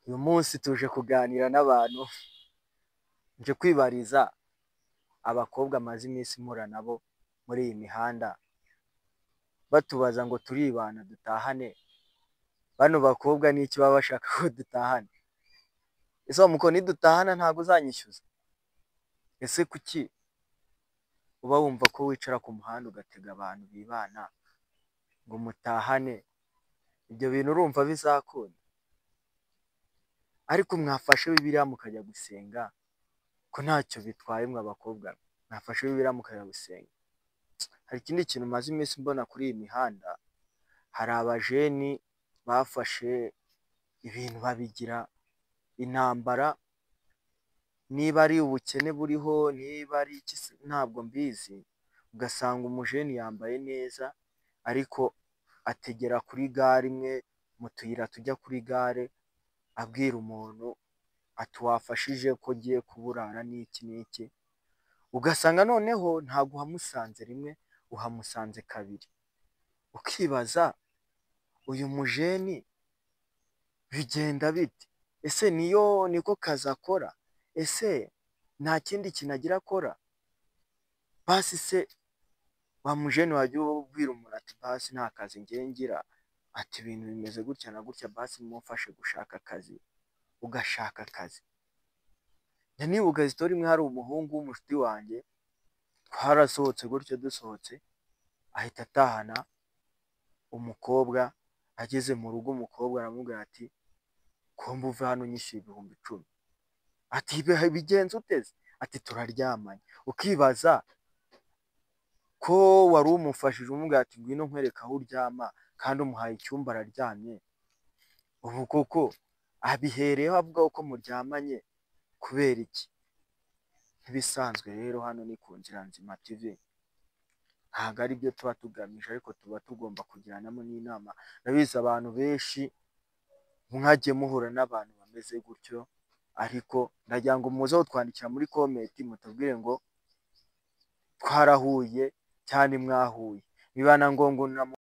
Uyu munsi tuje kuganira n'abantu, nje kwibariza abakobwa maze iminsi mpura nabo muri iyi mihanda, batubaza ngo turibana dutahane, bano bakobwa n'iki baba bashaka ko dutahana? Ese wa muko nidutahana ntabwo uzanyishyuza? Ese kuki uba wumva ko wicara ku muhanda ugatega abantu bibana ngo mutahane? Ibyo bintu urumva bizakunda? Ariko mwafashe Bibiliya mukajya gusenga, ko ntacyo bitwaye mwe abakobwa, mwafashe Bibiliya mukajya gusenga. Hari ikindi kintu maze iminsi mbona kuri iyi mihanda, hari abajeni bafashe ibintu babigira intambara, niba ari ubukene buriho, niba ari iki ntabwo mbizi, ugasanga umujeni yambaye neza ariko ategera kuri gare imwe mu tuyira tujya kuri gare, abwira umuntu ati wafashije ko ngiye kuburara n'iki n'iki, ugasanga noneho ntabwo uhamusanze rimwe, uhamusanze kabiri. Ukibaza uyu mujeni bigenda bite? Ese niko kazi akora? Ese nta kindi kintu agira akora? Basi se wa mujeni wajya ubwira umuntu ati basi nta kazi ngiye ngira, ati ibintu bimeze gutya na gutya, basi mumfashe gushaka akazi, ugashaka akazi. Njya nibuka isitori imwe, hari umuhungu w'umushuti wanjye, twarasohotse gutyo, dusohotse ahita atahana umukobwa, ageze mu rugo umukobwa aramubwira ati ko mbuve hano unyishyuye 10,000. Ati bigenze uteze? Ati turaryamanye. Ukibaza ko wari umufashije umubwira ati ngwino nkwereka aho uryama, kandi umuhaye icyumba araryamye, ubu koko abihereyeho avuga ko muryamanye kubera iki? Nk'ibisanzwe rero hano ni ku Nzira Nzima TV, ntabwo ari byo tuba tugamije, ariko tuba tugomba kugiranamo n'inama. Ndabizi abantu benshi mwagiye muhura n'abantu bameze gutyo, ariko ndagira ngo muze kutwandikira muri komenti mutubwire ngo twarahuye cyane mwahuye, niba na ngombwa